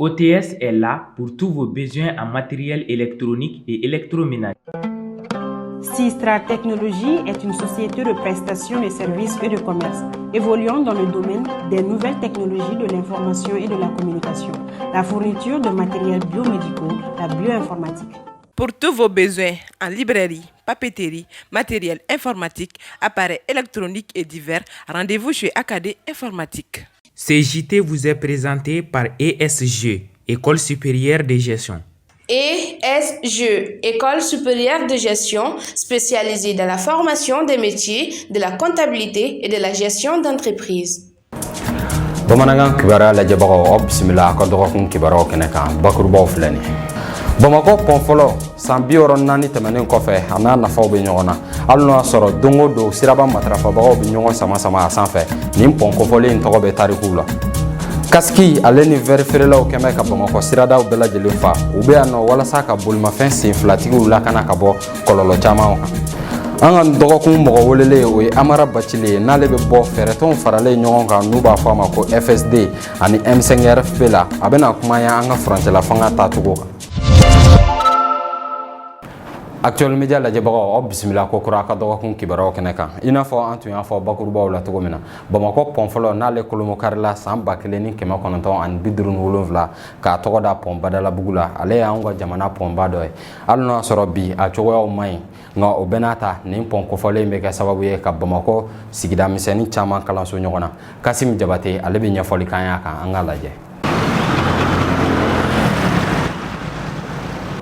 OTS est là pour tous vos besoins en matériel électronique et électroménager. Sistra Technologies est une société de prestation de services et de commerce, évoluant dans le domaine des nouvelles technologies de l'information et de la communication, la fourniture de matériels biomédicaux, la bioinformatique. Pour tous vos besoins en librairie, papeterie, matériel informatique, appareils électroniques et divers, rendez-vous chez AKD Informatique. Ce JT vous est présenté par ESG, École supérieure de gestion. ESG, École supérieure de gestion, spécialisée dans la formation des métiers de la comptabilité et de la gestion d'entreprise. Bamanagan kibara la jabaro bismillah ko doxum kibaro keneka bakurbaw flani Bamako ponfolo sambioro nani tamanen kofe ana nafaw be ñogona alno soro dongo do siraba matrafa bawo be ñogo sama sanfɛ nim ponko fole en togo be tarikula kaski aleni verifere law keme ka Bamako siradaw bela jeli fa ube ano wala saka bulma fen sin flatigu la kana ka bo kololo chama an dɔgɔkun mɔgɔ welele o ye Amara Bacile n'ale bɛ bɔ fɛɛrɛtɔnw faralen ɲɔgɔn kan n'u b'a fɔ a ma ko FSD ani M5RFP la a bɛna kuma ye an ka furancɛla fanga tacogo kan. Actuel Media lajɛbagaw aw bisimila ko kura ka dɔgɔkun kibaruyaw kɛnɛ kan i n'a fɔ an tun y'a fɔ bakurubaw la cogo min na Bamakɔ pont fɔlɔ n'ale kolomo karila san 1957 k'a tɔgɔ da pont Badalabugu la ale y'anw ka jamana pɔnba dɔ ye hali n'o y'a sɔrɔ bi a cogoyaw man ɲi nka o bɛɛ n'a ta nin pont kofɔlen bɛ kɛ sababu ye ka Bamakɔ sigida misɛnnin caman kalanso ɲɔgɔn na Kasim Jabate ale bɛ ɲɛfɔli k'an y'a kan an k'a lajɛ.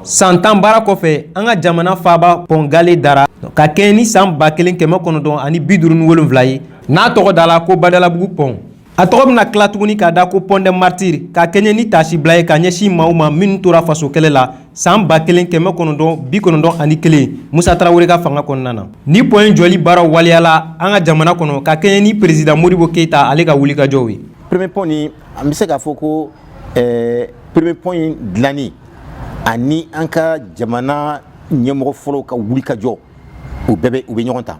Santan bara kɔfɛ an ka jamana faaba pɔngale dara ka kɛɲɛ ni san 1957 ye n'a tɔgɔ dala ko Badalabugu pɔn a tɔgɔ bɛna tila tuguni k'a da ko pont des martyrs ka kɛɲɛ ni tasibila ye ka ɲɛsin maaw ma minnu tora faso kɛlɛ la san 1991 Musa Tarawele ka fanga kɔnɔna na ni pɔn jɔli baaraw waliyala an ka jamana kɔnɔ ka kɛɲɛ ni président Modibo Keita ale ka wulikajɔw ye. Premier point ni an bɛ se k'a fɔ ko premier point dilanni ani an ka jamana ɲɛmɔgɔ fɔlɔ ka wulikajɔ u bɛ ɲɔgɔn ta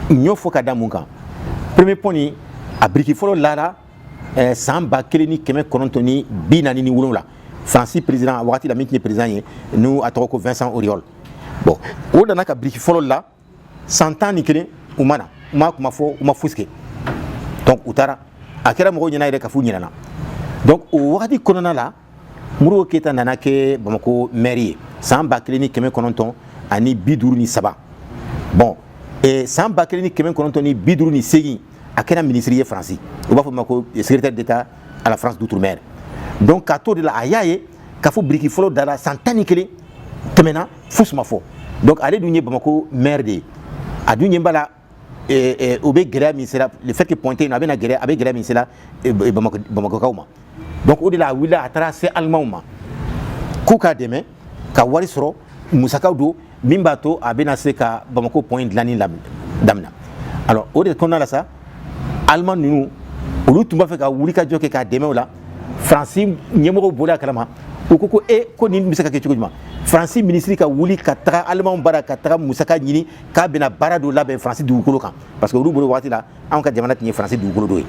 n y'o fɔ ka da mun kan premier point ni a biriki fɔlɔ lara san 1947 Fransi président a wagati la min tun ye président ye n'u a tɔgɔ ko Vincent Auriol bon o nana ka biriki fɔlɔ la san 11 u ma kuma fɔ u ma fosi kɛ donc u taara a kɛra mɔgɔw ɲɛna yɛrɛ ka f'u ɲinɛna donc o wagati kɔnɔna la Modibo Keita nana kɛ Bamako maire ye san 1953 bon san 1958 a kɛra ministre ye Faransi u b'a fɔ ma ko secrétaire d'État à la France d'outre-mer donc k'a to de la a y'a ye k'a fɔ biriki fɔlɔ dara san 11 tɛmɛna fosi ma fɔ donc ale dun ye Bamako maire de ye a dun ɲɛ b'a la o bɛ gɛlɛya min sera le fait que pont in a bɛ gɛlɛya min sera Bamakokaw ma donc o de la a wulila a taara se Alimanw ma k'u k'a dɛmɛ ka wari sɔrɔ musakaw don min b'a to a bɛna se ka Bamako pont in dilanni daminɛ alors o de kɔnɔna la sa Aliman ninnu olu tun b'a fɛ ka wulikajɔ kɛ k'a dɛmɛ o la Faransi ɲɛmɔgɔw bɔra a kalama u ko ko nin bɛ se ka kɛ cogo jumɛn Faransi ministre ka wuli ka taga Alimanw bara ka taga musaka ɲini k'a bɛna baara dɔ labɛn Faransi dugukolo kan parce que olu bolo waati la anw ka jamana tun ye Faransi dugukolo dɔ ye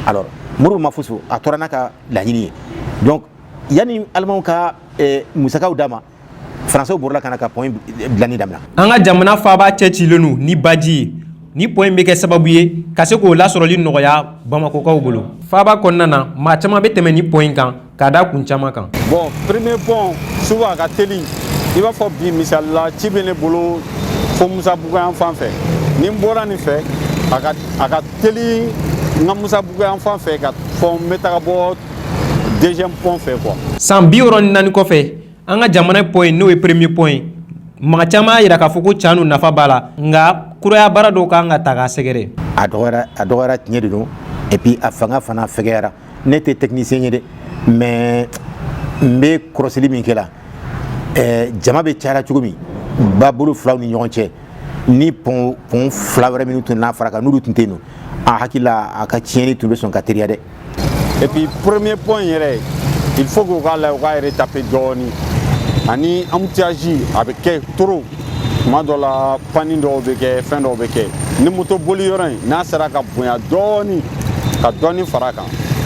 alors Modibo ma fosi a tora n'a ka laɲini ye donc yanni Alimanw ka musakaw d'a ma Faransiw bɔrɔla ka na ka pont dilanni daminɛ an ka jamana faaba cɛcilen ni baji ye ni pont bɛ kɛ sababu ye ka se k'o lasɔrɔli nɔgɔya Bamakokaw bolo faaba kɔnɔna na maa caman bɛ tɛmɛ ni pont kan k'a da kun caman kan. Bon premier pont souvent a ka teli i b'a fɔ bi misali la ci bɛ ne bolo fo Musabugu yan fan fɛ ni n bɔra nin fɛ a ka teli n ka Musabugu yan fan fɛ ka fɔ n bɛ taga bɔ deuxième pont fɛ quoi. San 64 kɔfɛ an ka jamana pont n'o ye premier pont ye maa caman y'a jira k'a fɔ ko canu nafa b'a la nka kuraya baara dɔw kan ka ta k'a sɛgɛrɛ. a dɔgɔyara tiɲɛ de don et puis a fanga fana fɛgɛyara ne tɛ technicien ye dɛ mais n bɛ kɔlɔsili min kɛla jama bɛ cayara cogo min ba bolo filaw ni ɲɔgɔn cɛ ni pont fila wɛrɛ minnu tun n'a fara kan n'olu tun tɛ yen nɔ a hakili la a ka tiɲɛni tun bɛ sɔn ka teriya dɛ. et puis premier point yɛrɛ il faut que u k'a la u k'a yɛrɛ taper dɔɔni ani embouteillage a bɛ kɛ trop tuma dɔ la panni dɔw bɛ kɛ fɛn dɔw bɛ kɛ ni moto boli yɔrɔ in n'a sera ka bonya dɔɔni ka dɔɔni fara kan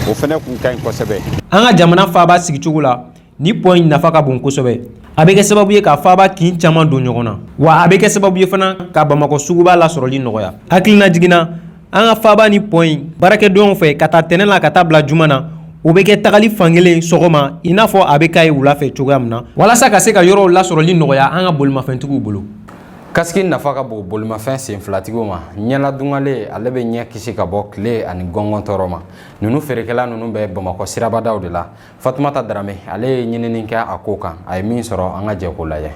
o fɛnɛ kun ka ɲi kosɛbɛ. An ka jamana faaba sigicogo la ni point nafa ka bon kosɛbɛ. A bɛ kɛ sababu ye ka faaba kin caman don ɲɔgɔn na, wa a bɛ kɛ sababu ye fana ka Bamakɔ suguba lasɔrɔli nɔgɔya. Hakilina jiginna an ka faaba ni point baarakɛdenw fɛ ka taa tɛnɛ la ka taa bila juma na, o bɛ kɛ tagali fankelen sɔgɔma i n'a fɔ a bɛ k'a ye wula fɛ cogoya min na, walasa ka se ka yɔrɔw lasɔrɔli nɔgɔya an ka bolimafɛntigiw bolo. Kasiki nafa ka bon bolimafɛn senfilatigiw ma, ɲɛladungale ale bɛ ɲɛ kisi ka bɔ tile ani gɔngɔn tɔɔrɔ ma. Nunu feerekɛla nunu bɛ Bamakɔ sirabadaw de la. Fatumata Darame ale ye ɲinini kɛ a ko kan, a ye min sɔrɔ an ka jɛ k'o lajɛ.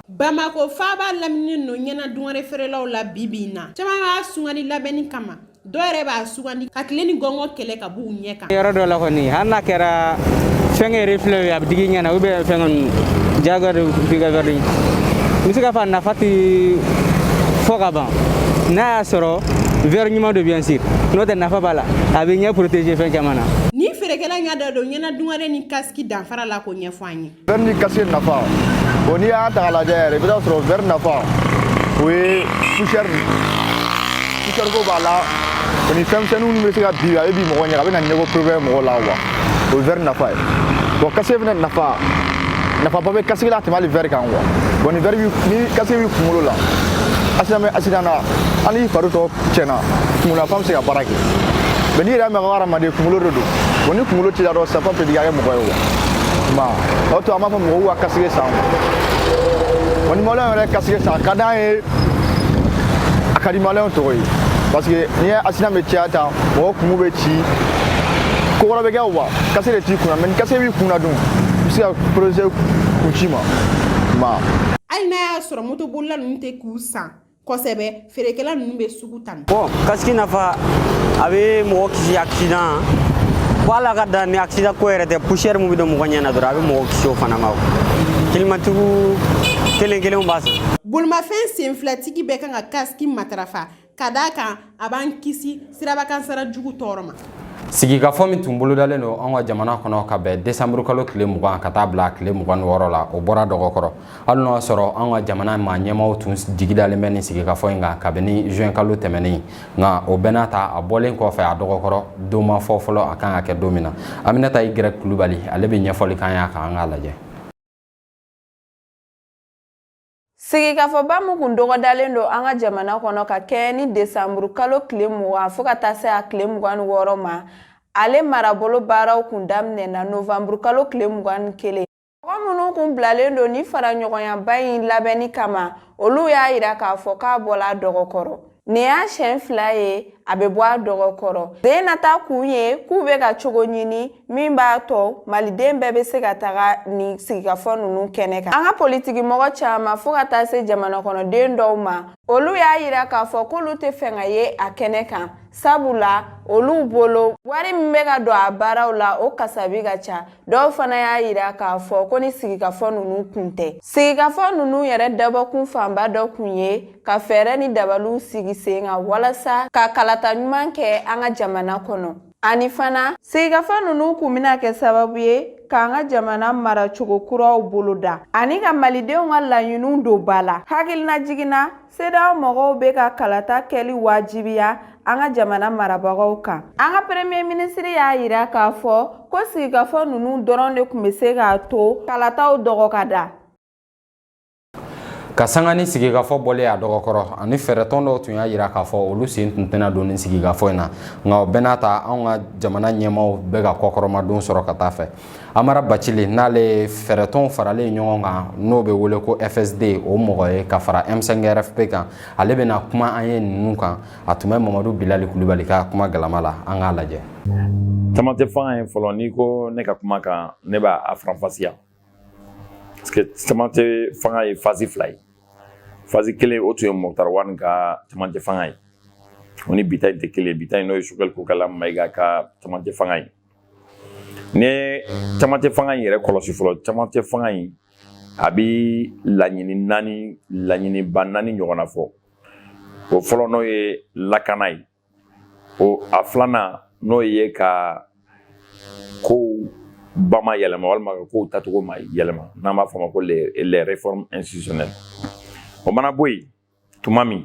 Bamakɔ faaba lamini no ɲɛnadungare feerelaw la bibi in na. Caman b'a sugandi labɛnni kama, dɔw yɛrɛ b'a sugandi ka tile ni gɔngɔn kɛlɛ ka b'u ɲɛ kan. Yɔrɔ dɔ la kɔni hali n'a kɛra fɛngɛ reflet a bɛ digi ɲɛ na ou bien fɛngɛ jaga de biga verdi. N bɛ se k'a fɔ a nafa tɛ fɔ ka ban, n'a y'a sɔrɔ verre ɲuman don bien sûr, n'o tɛ nafa b'a la, a bɛ ɲɛ protéger fɛn caman na. Ni feerekɛla ɲɛ da don ɲɛnadungare ni kasiki danfara la k'o ɲɛfɔ an ye. Verre ni kasiki nafa, o n'i y'a ta k'a lajɛ yɛrɛ i bɛ taa sɔrɔ verre nafa o ye poussière ko b'a la, o ni fɛnmisɛnninw minnu bɛ se ka bin a bɛ bin mɔgɔ ɲɛ, a bɛ na ɲɛko problème mɔgɔ la wa, o ye verre nafa ye. Bon kasiki fana nafaba bɛ kasiki la tɛmɛ hali verre kan quoi. Bon ni verre ni kasiki b'i kunkolo la, accident na hali i fari tɔ tiɲɛna, kunkololafan bɛ se ka baara kɛ. Mais n'i yɛrɛ mɛn ko hadamaden kunkolo de don, bon ni kunkolo t'i la dɔrɔn c'est pas peut-être k'a kɛ mɔgɔ ye quoi. O to an b'a fɔ mɔgɔw ka kasiki san. Bon ni maliyɛn yɛrɛ kasiki san ka d'an ye, a ka di maliyɛnw tɔgɔ ye. Parce que n'i ye accident bɛ caya tan, mɔgɔ kungo bɛ ci, ko wɛrɛ bɛ kɛ wa, kasiki de t'i kunna, mais ni kasiki b'i kunna dun, i bɛ se ka protéger kun ci ma. Hali n'a y'a sɔrɔ motobolila ninnu tɛ k'u san kosɛbɛ, feerekɛla ninnu bɛ sugu tan. Bon kasiki nafa a bɛ mɔgɔ kisi accident, wala ka da ni accident ko yɛrɛ tɛ poussière mun bɛ don mɔgɔ ɲɛ na dɔrɔn a bɛ mɔgɔ kisi o fana ma. Kilimatigiw kelen b'a san. Bolimafɛn senfilatigi bɛɛ kan ka kasiki matarafa ka d'a kan a b'an kisi sirabakansara jugu tɔɔrɔ ma. Sigikafɔ min tun bolodalen don an ka jamana kɔnɔ ka bɛn décembre kalo tile 20 ka taa bila tile 26 la, o bɔra dɔgɔkɔrɔ. Hali n'o y'a sɔrɔ an ka jamana maa ɲɛmaaw tun jigidalen bɛ ni sigikafɔ in kan kabini juin kalo tɛmɛnen, nka o bɛɛ n'a ta a bɔlen kɔfɛ a dɔgɔkɔrɔ don ma fɔ fɔlɔ a kan ka kɛ don min na. Aminata Igirɛ Kulubali ale bɛ ɲɛfɔli kan y'a kan an k'a lajɛ. Sigikafɔba mun kun dɔgɔdalen don an ka jamana kɔnɔ ka kɛ ni décembre kalo tile 20 fo ka taa se a tile 26 ma, ale marabolo baaraw kun daminɛna novembre kalo tile 21. Mɔgɔ minnu kun bilalen don ni faraɲɔgɔnyaba in labɛnni kama, olu y'a yira k'a fɔ k'a bɔla a dɔgɔkɔrɔ. Nin y'a siɲɛ 2 ye a bɛ bɔ a dɔgɔkɔrɔ. Den nata kun ye k'u bɛ ka cogo ɲini min b'a to maliden bɛɛ bɛ se ka taga ni sigikafɔ ninnu kɛnɛ kan. An ka politiki mɔgɔ caman fo ka taa se jamana kɔnɔden dɔw ma, olu y'a yira k'a fɔ k'olu tɛ fɛ ka ye a kɛnɛ kan. Sabula olu bolo wari min bɛ ka don a baaraw la o kasabi ka ca. Dɔw fana y'a yira k'a fɔ ko ni sigikafɔ ninnu kun tɛ. Sigikafɔ ninnu yɛrɛ dabɔkun fanba dɔ kun ye ka fɛɛrɛ ni dabaliw sigi sen kan walasa ka kalata ɲuman kɛ an ka jamana kɔnɔ. Ani fana sigikafɔ ninnu kun bɛna kɛ sababu ye k'an ka jamana maracogo kuraw boloda ani ka malidenw ka laɲiniw don ba la. Hakilina jiginna CEDEAO mɔgɔw bɛ ka kalata kɛli wajibiya an ka jamana marabagaw kan. An ka premier ministre y'a yira k'a fɔ ko sigikafɔ ninnu dɔrɔn de kun bɛ se k'a to kalataw dɔgɔ ka da. Ka sanga ni sigikafɔ bɔlen a dɔgɔkɔrɔ ani fɛɛrɛtɔn dɔw tun y'a yira k'a fɔ olu sen tun tɛna don ni sigikafɔ in na, nka o bɛɛ n'a ta anw ka jamana ɲɛmaaw bɛ ka kɔkɔrɔmadon sɔrɔ ka taa fɛ. Amara Bacili n'ale fɛɛrɛtɔnw faralen ɲɔgɔn kan n'o bɛ wele ko FSD, o mɔgɔ ye ka fara M5 RFP kan, ale bɛna kuma an ye ninnu kan. A tun bɛ Mamadu Bilali Kulubali ka kuma galama la, an k'a lajɛ. Caman tɛ fanga ye fɔlɔ, n'i ko ne ka kuma kan ne b'a faranfasiya parce que caman tɛ fanga ye phase 2 ye. Phase 1 o tun ye Moktar Wane ka camancɛ fanga ye, o ni bita in tɛ kelen ye. Bita in n'o ye Sukɛli Kokala Mayiga ka camancɛ fanga ye. Ni camancɛ fanga in yɛrɛ kɔlɔsi fɔlɔ, camancɛ fanga in a bɛ laɲiniba 4 ɲɔgɔnna fɔ. O fɔlɔ n'o ye lakana ye, o a 2nan n'o ye ka kow bama yɛlɛma walima ka kow tacogo ma yɛlɛma, n'an b'a fɔ ma ko les réformes institutionnelles. O mana bɔ yen tuma min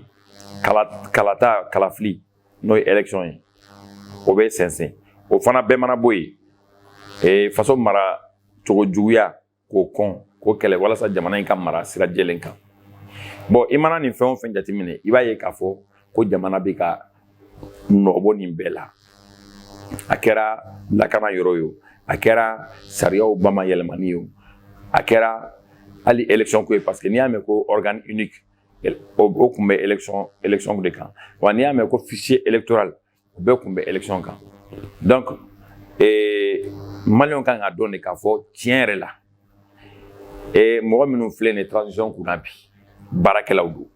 kalafili n'o ye élection ye, o bɛ sɛnsɛn. o fana bɛɛ mana bɔ yen faso mara cogo juguya k'o kɔn k'o kɛlɛ walasa jamana in ka mara sira jɛlen kan bon i mana nin fɛn o fɛn jateminɛ i b'a ye k'a fɔ ko jamana bɛ ka nɔbɔ nin bɛɛ la a kɛra lakana yɔrɔ ye o a kɛra sariyaw bamayɛlɛmani ye o a kɛra hali élection ko ye parce que n'i y'a mɛn ko organe unique o tun bɛ élection de kan wa n'i y'a mɛn ko fichier électoral o bɛɛ tun bɛ élection kan donc maliyɛnw kan ka dɔn de k'a fɔ tiɲɛ yɛrɛ la mɔgɔ minnu filɛ nin ye transition kunna bi baarakɛlaw don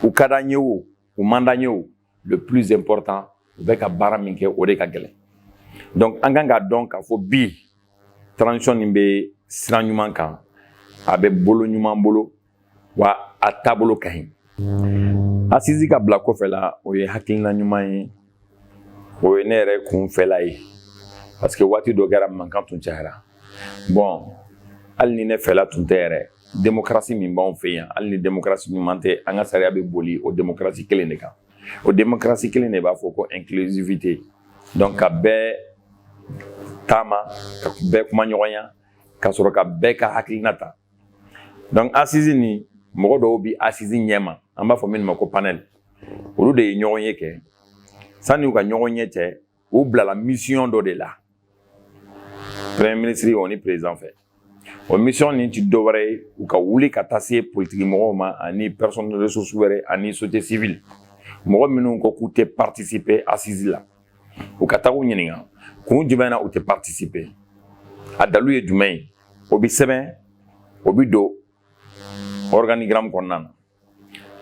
u ka d'an ye o u man d'an ye o le plus important u bɛ ka baara min kɛ o de ka gɛlɛn donc an kan ka dɔn k'a fɔ bi transition nin bɛ sira ɲuman kan a bɛ bolo ɲuman bolo wa a taabolo ka ɲi asisi ka bila kɔfɛ la o ye hakilina ɲuman ye o ye ne yɛrɛ kunfɛla ye parce que waati dɔ kɛra mankan tun cayara bon hali ni ne fɛla tun tɛ yɛrɛ démocratie min b'anw fɛ yan hali ni démocratie ɲuman tɛ an ka sariya bɛ boli o démocratie kelen de kan o démocratie kelen de b'a fɔ ko inclusivité donc ka bɛɛ taama ka bɛɛ kuma ɲɔgɔnya ka sɔrɔ ka bɛɛ ka hakilina ta donc assise ni mɔgɔ dɔw bi assise ɲɛma an b'a fɔ minnu ma ko panel olu de ye ɲɔgɔn ye kɛ sanni u ka ɲɔgɔn ye cɛ u bilala mission dɔ de la premier ministre o ni président fɛ o mission nin ti dɔ wɛrɛ ye u ka wuli ka taa se politiki mɔgɔw ma ani personne ressource wɛrɛ ani société civile mɔgɔ minnu ko k'u tɛ participer assise la u ka taa u ɲininka kun jumɛn na u tɛ participer a dalu ye jumɛn ye o bi sɛbɛn o bi don organigramme kɔnɔna na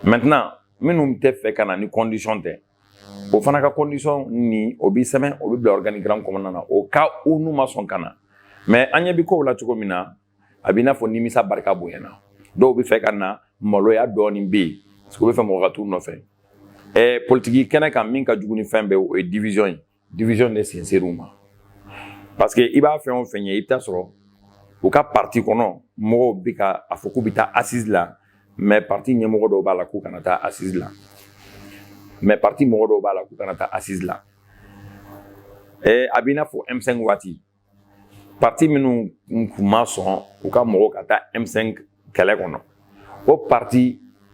maintenant minnu tɛ fɛ ka na ni condition tɛ o fana ka condition ni o bi sɛbɛn o bi bila organigramme kɔnɔna na o ka u n'u ma sɔn ka na mais an ɲɛ bi kow la cogo min na a b'i n'a fɔ nimisa barika bonyana dɔw bɛ fɛ ka na maloya dɔɔnin bɛ yen parce que u bɛ fɛ mɔgɔ ka t'u nɔfɛ politiki kɛnɛ kan min ka jugu ni fɛn bɛɛ o ye division ye division de sinser'u ma parce que i b'a fɛn o fɛn ye i bɛ taa sɔrɔ u ka parti kɔnɔ mɔgɔw bɛ ka a fɔ k'u bɛ taa assise la mais parti ɲɛmɔgɔ dɔw b'a la k'u kana taa assise la mais parti mɔgɔ dɔw b'a la k'u kana taa assise la a b'i n'a fɔ M5 waati parti minnu kun ma sɔn u ka mɔgɔw ka taa M5 kɛlɛ kɔnɔ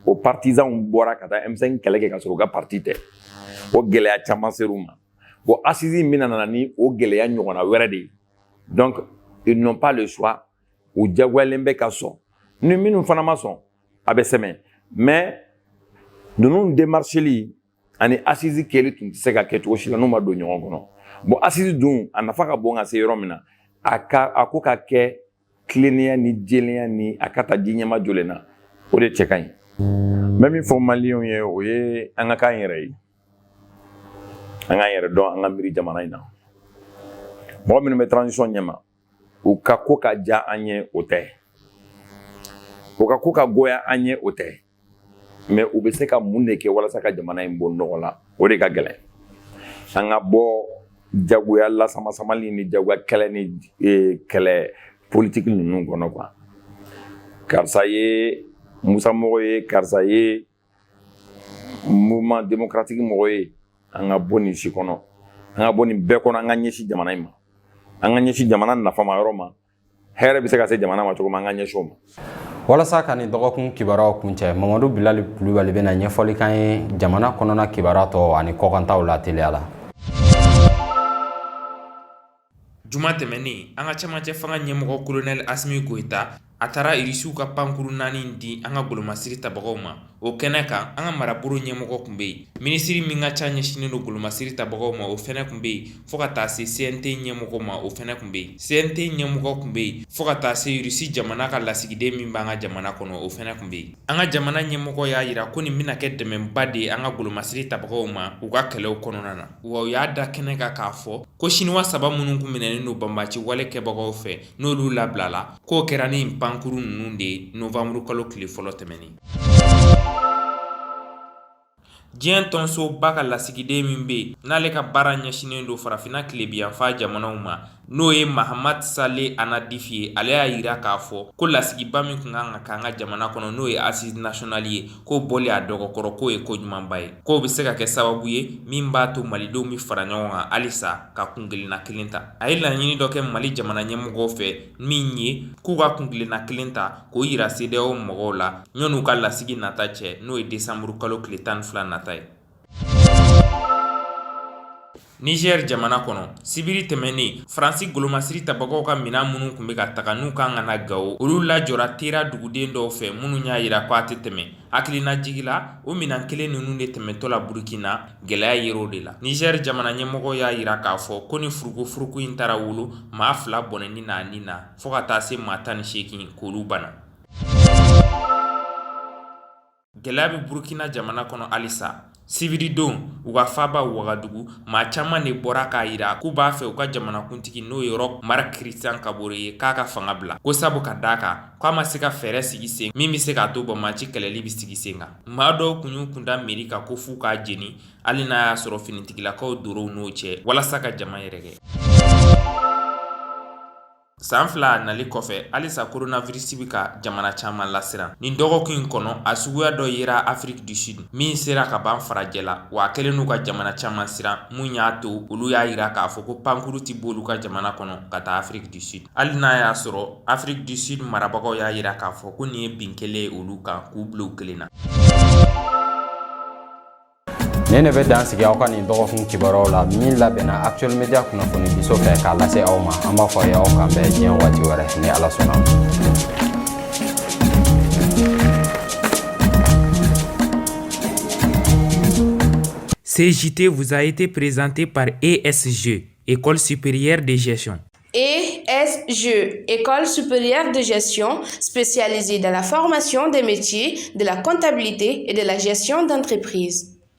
o partisans bɔra ka taa M5 kɛlɛ kɛ ka sɔrɔ u ka parti tɛ o gɛlɛya caman ser'u ma bon assise min nana ni o gɛlɛya ɲɔgɔnna wɛrɛ de ye donc ils n'ont pas le choix u jagoyalen bɛ ka sɔn ni minnu fana ma sɔn a bɛ sɛbɛn mais ninnu démarcheli ani assise kɛli tun tɛ se ka kɛ cogo si la n'u ma don ɲɔgɔn kɔnɔ bon assise dun a nafa ka bon ka se yɔrɔ min na a ko ka kɛ tilennenya ni jɛlenya ni a ka ta di ɲɛma jolen na o de cɛ ka ɲi n bɛ min fɔ maliyɛnw ye o ye an ka k'an yɛrɛ ye an k'an yɛrɛ dɔn an ka miiri jamana in na mɔgɔ minnu bɛ transition ɲɛma u ka ko ka diya an ye o tɛ u ka ko ka goya an ye o tɛ mais u bɛ se ka mun de kɛ walasa ka jamana in bɔ nɔgɔ la o de ka gɛlɛn an ka bɔ jagoya lasamasamali ni jagoya kɛlɛ ni kɛlɛ politique ninnu kɔnɔ quoi karisa ye musa mɔgɔ ye karisa ye mouvement démocratique mɔgɔ ye an ka bɔ nin si kɔnɔ an ka bɔ nin bɛɛ kɔnɔ an ka ɲɛsin jamana in ma an ka ɲɛsin jamana nafa ma yɔrɔ ma hɛrɛ bɛ se ka se jamana ma cogo min an ka ɲɛsin o ma walasa ka nin dɔgɔkun kibaruyaw kuncɛ mamadu bilali kulubali bɛna ɲɛfɔli kan ye jamana kɔnɔna kibaruya tɔ ani kɔkantaw la teliya la juma tɛmɛnen an ka cɛmancɛ fanga ɲɛmɔgɔ kolonɛli asimi goyita a taara irisiw ka pankuru 4 di an ka golomasiri tabagaw ma o kɛnɛ kan an ka marabolo ɲɛmɔgɔ kun bɛ yen minisiri min ka ca ɲɛsinen don golomasiri tabagaw ma o fɛnɛ kun bɛ yen fɔ ka taa se CNT ɲɛmɔgɔ ma o fɛnɛ kun bɛ yen CNT ɲɛmɔgɔ kun bɛ yen fɔ ka taa se irisi jamana ka lasigiden min b'an ka jamana kɔnɔ o fɛnɛ kun bɛ yen an ka jamana ɲɛmɔgɔ y'a yira ko nin bɛna kɛ dɛmɛba de ye an ka golomasiri tabagaw ma u ka kɛlɛw kɔnɔna na wa u y'a da kɛnɛ kan k'a fɔ ko siniwa 3 minnu kun minɛnen don banbaci wale kɛbagaw fɛ n'olu labilala k'o kɛra ni pankuru ninnu de novembre kalo tile fɔlɔ tɛmɛnen diɲɛ tɔnsoba ka lasigiden min be n'ale ka baara ɲɛsinen do farafina tilebiyanfa jamanaw ma n'o ye Mahamad Saleh Anadif ye. Ale y'a yira k'a fɔ ko lasigiba min kun kan ka k'an ka jamana kɔnɔ n'o ye assise nationale ye k'o bɔli a dɔgɔkɔrɔ k'o ye koɲumanba ye, k'o be se ka kɛ sababu ye min b'a to malidenw bi fara ɲɔgɔn kan halisa ka kungilenna kelen ta. A ye laɲini dɔ kɛ Mali jamana ɲɛmɔgɔw fɛ min ye k'u ka kungilenna kelen ta k'o yira CEDEAO mɔgɔw la ɲɔn'u ka lasigi nata cɛ n'o ye décembre kalo tile 12 nata ye. Niger jamana kɔnɔ sibiri tɛmɛnen Faransi golomasiri tabagaw ka minan minnu kun bɛ ka taga n'u kan ka na Gao olu lajɔra Tera duguden dɔw fɛ minnu y'a yira k'a tɛ tɛmɛ. Hakilina jigila o minan kelen ninnu de tɛmɛtɔ la Burkina gɛlɛya yer'o de la. Niger jamana ɲɛmɔgɔ y'a yira k'a fɔ ko ni furugufurugu in taara wolo maa 2 bɔnɛni n'a ni na fɔ ka taa se maa 18 k'olu bana. Gɛlɛya bɛ Burkina jamana kɔnɔ halisa. Sibiri don u ka faaba Wagadugu maa caman de bɔra k'a yira k'u b'a fɛ u ka jamanakuntigi n'o ye Roch Marc Christian Kabore ye k'a ka fanga bila ko sabu ka d'a kan k'a ma se ka fɛɛrɛ sigi sen min bɛ se k'a to Bamaci kɛlɛli bi sigi sen kan. Maa dɔw kun y'u kunda mairie kan ko f'u k'a jeni hali n'a y'a sɔrɔ finitigilakaw dor'u n'o cɛ walasa ka jama yɛrɛkɛ. San 2 nali kɔfɛ halisa coronavirus bi ka jamana caman lasiran. Nin dɔgɔkun in kɔnɔ a suguya dɔ yera Afrique du Sud min sera ka ban farajɛ la wa a kɛlen n'u ka jamana caman siran mun y'a to olu y'a yira k'a fɔ ko pankuru ti b'olu ka jamana kɔnɔ ka taa Afrique du Sud. Hali n'a y'a sɔrɔ Afrique du Sud marabagaw y'a yira k'a fɔ ko nin ye bin kelen ye olu kan k'u bila u kelen na. ne bɛ dan sigi aw ka nin dɔgɔkun kibaruyaw la min labɛnna Actuel Media kunnafoni diso fɛ k'a lase aw ma an b'a fɔ a ye aw k'an bɛn diɲɛ waati wɛrɛ ni Ala sɔnna. CJT vous a été présenté par ESG, École supérieure de gestion. ESG, École supérieure de gestion, spécialisée dans la formation des métiers de la comptabilité et de la gestion d'entreprise.